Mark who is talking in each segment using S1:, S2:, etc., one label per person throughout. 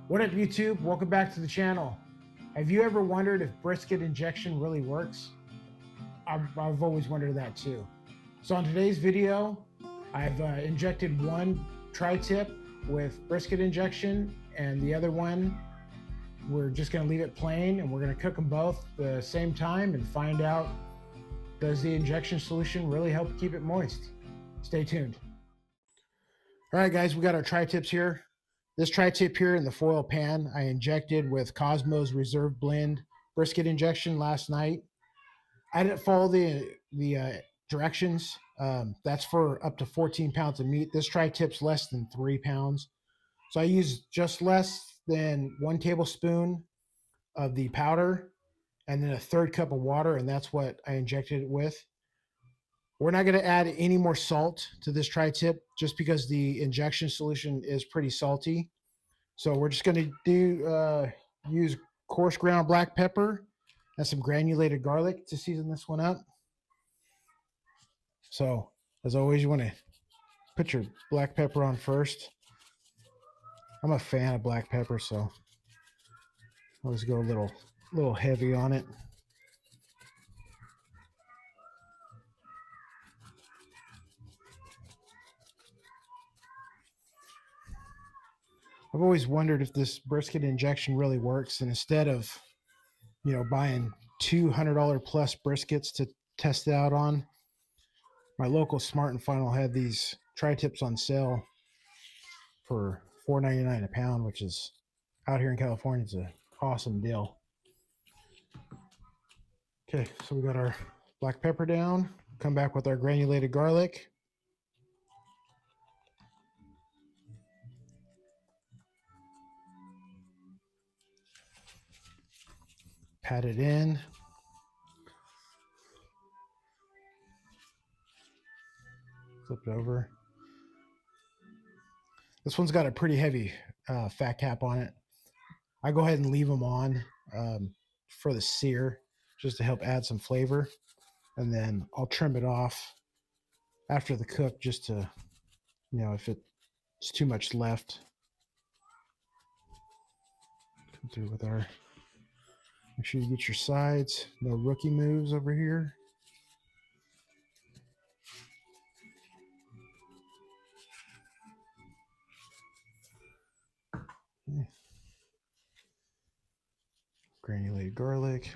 S1: What up, YouTube? Welcome back to the channel. Have you ever wondered if brisket injection really works? I've always wondered that too. So on today's video, I've injected one tri-tip with brisket injection, and the other one we're just going to leave it plain, and we're going to cook them both the same time and find out, does the injection solution really help keep it moist? Stay tuned. All right, guys, we got our tri-tips here. This tri-tip here in the foil pan, I injected with Cosmo's Reserve Blend brisket injection last night. I didn't follow the directions. That's for up to 14 pounds of meat. This tri-tip's less than 3 pounds. So I used just less than 1 tablespoon of the powder and then a third cup of water, and that's what I injected it with. We're not going to add any more salt to this tri-tip just because the injection solution is pretty salty. So we're just going to use coarse ground black pepper and some granulated garlic to season this one up. So as always, you want to put your black pepper on first. I'm a fan of black pepper, so I always go a little heavy on it. I've always wondered if this brisket injection really works, and instead of, buying $200 plus briskets to test it out on, my local Smart and Final had these tri-tips on sale for $4.99 a pound, which is out here in California, it's an awesome deal. Okay, so we got our black pepper down. Come back with our granulated garlic. Pat it in. Flip it over. This one's got a pretty heavy fat cap on it. I go ahead and leave them on for the sear, just to help add some flavor. And then I'll trim it off after the cook, just to, if it's too much left. Come through with our, make sure you get your sides. No rookie moves over here. Okay. Granulated garlic.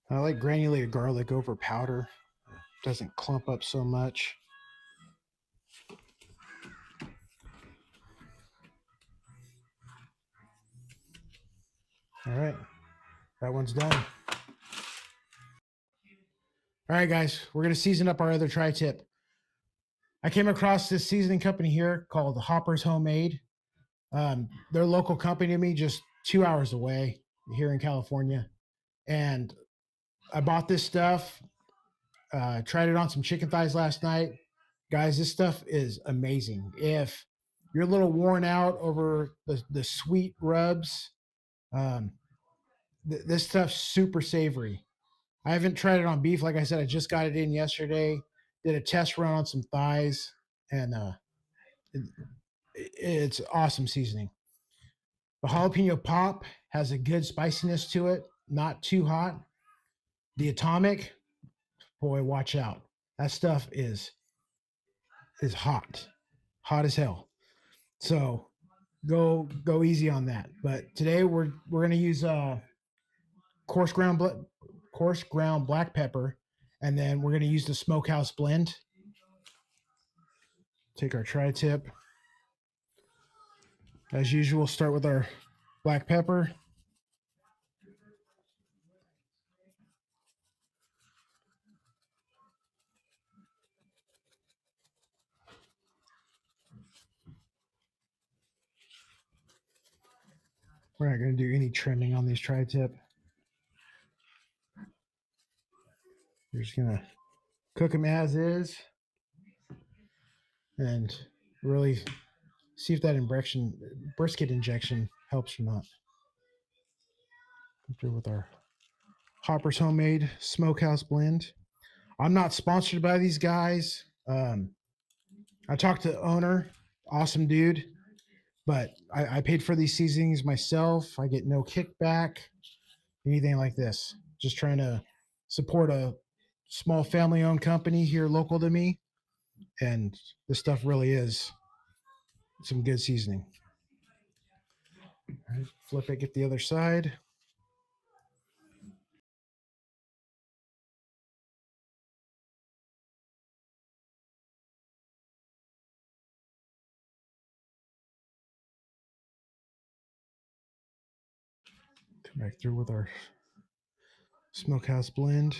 S1: I like granulated garlic over powder. It doesn't clump up so much. All right, that one's done. All right, guys, we're going to season up our other tri-tip. I came across this seasoning company here called Hopper's Homemade. They're a local company to me, just 2 hours away here in California. And I bought this stuff, tried it on some chicken thighs last night. Guys, this stuff is amazing. If you're a little worn out over the sweet rubs, this stuff's super savory. I haven't tried it on beef. Like I said, I just got it in yesterday. Did a test run on some thighs, and it's awesome seasoning. The jalapeno pop has a good spiciness to it, not too hot. The atomic, boy, watch out. That stuff is hot, hot as hell. So go easy on that. But today we're gonna use coarse ground black pepper, and then we're gonna use the smokehouse blend. Take our tri-tip. As usual, start with our black pepper. We're not going to do any trimming on these tri-tip. We're just going to cook them as is and really see if that brisket injection helps or not. Come through with our Hopper's Homemade Smokehouse Blend. I'm not sponsored by these guys. I talked to the owner, awesome dude, but I paid for these seasonings myself. I get no kickback, anything like this. Just trying to support a small family owned company here local to me. And this stuff really is some good seasoning. All right, flip it, get the other side. Come back through with our smokehouse blend.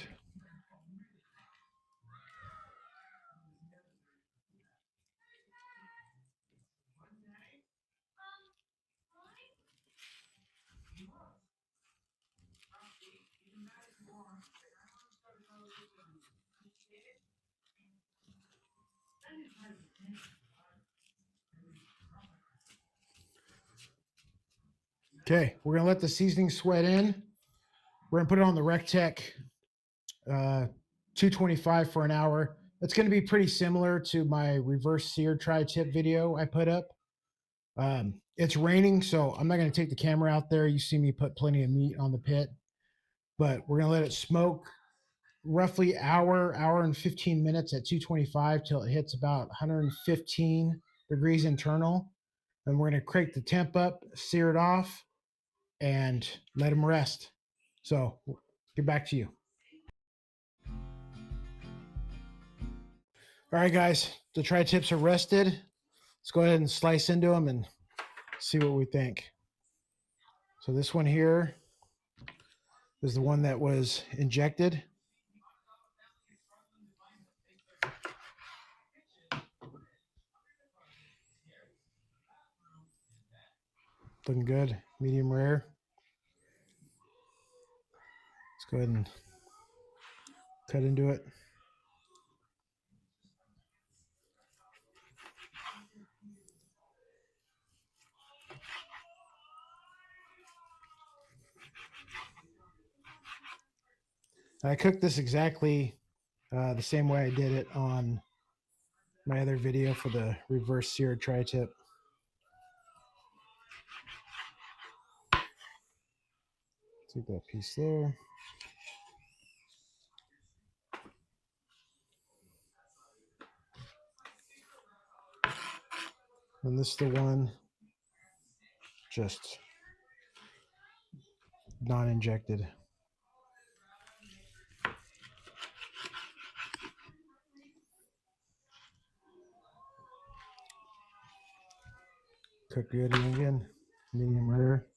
S1: Okay, we're gonna let the seasoning sweat in. We're gonna put it on the RecTech 225 for an hour. It's gonna be pretty similar to my reverse sear tri-tip video I put up. It's raining, so I'm not gonna take the camera out there. You see me put plenty of meat on the pit, but we're gonna let it smoke roughly hour and 15 minutes at 225 till it hits about 115 degrees internal. And we're gonna crank the temp up, sear it off, and let them rest. So get back to you. All right, guys, the tri-tips are rested. Let's go ahead and slice into them and see what we think. So this one here is the one that was injected. Looking good, medium rare. Let's go ahead and cut into it. I cooked this exactly the same way I did it on my other video for the reverse seared tri-tip. Take that piece there. And this is the one just non-injected. Cook good again, medium rare.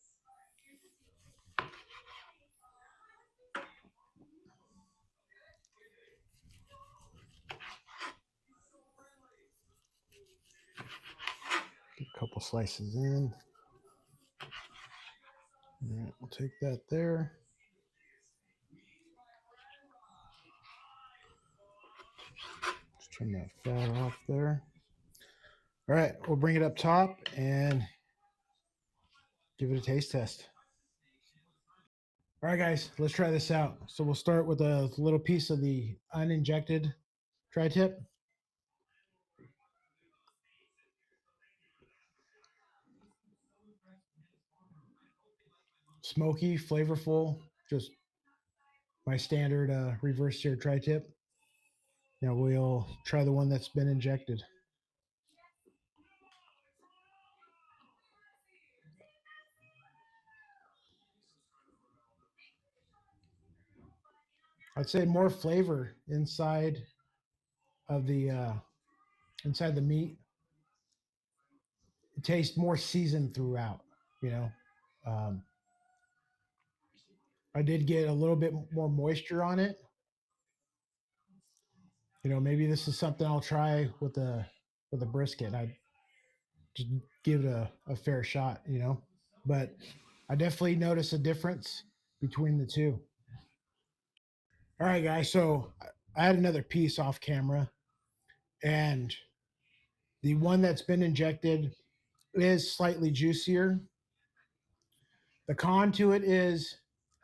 S1: Get a couple slices in. All right, we'll take that there. Just trim that fat off there. All right, we'll bring it up top and give it a taste test. All right, guys, let's try this out. So we'll start with a little piece of the uninjected tri-tip. Smoky, flavorful, just my standard reverse sear tri-tip. Now we'll try the one that's been injected. I'd say more flavor inside of the inside the meat. It tastes more seasoned throughout. You know, um, I did get a little bit more moisture on it. You know, maybe this is something I'll try with a brisket. I just give it a fair shot. You know, but I definitely notice a difference between the two. All right, guys. So I had another piece off camera, and the one that's been injected is slightly juicier. The con to it is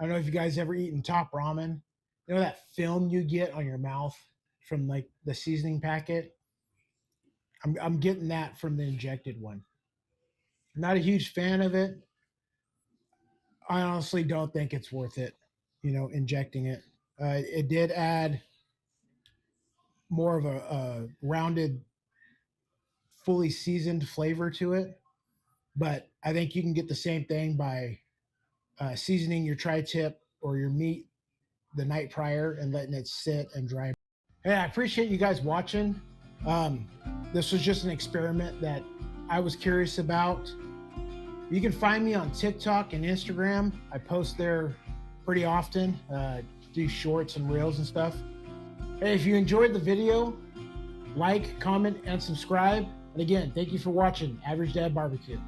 S1: I don't know if you guys ever eaten top ramen. You know that film you get on your mouth from like the seasoning packet? I'm getting that from the injected one. Not a huge fan of it. I honestly don't think it's worth it, injecting it. It did add more of a rounded, fully seasoned flavor to it, but I think you can get the same thing by seasoning your tri-tip or your meat the night prior and letting it sit and dry. Hey, I appreciate you guys watching. Um, this was just an experiment that I was curious about. You can find me on TikTok and Instagram. I post there pretty often, do shorts and reels and stuff. Hey, if you enjoyed the video, like, comment, and subscribe. And again, thank you for watching Average Dad Barbecue.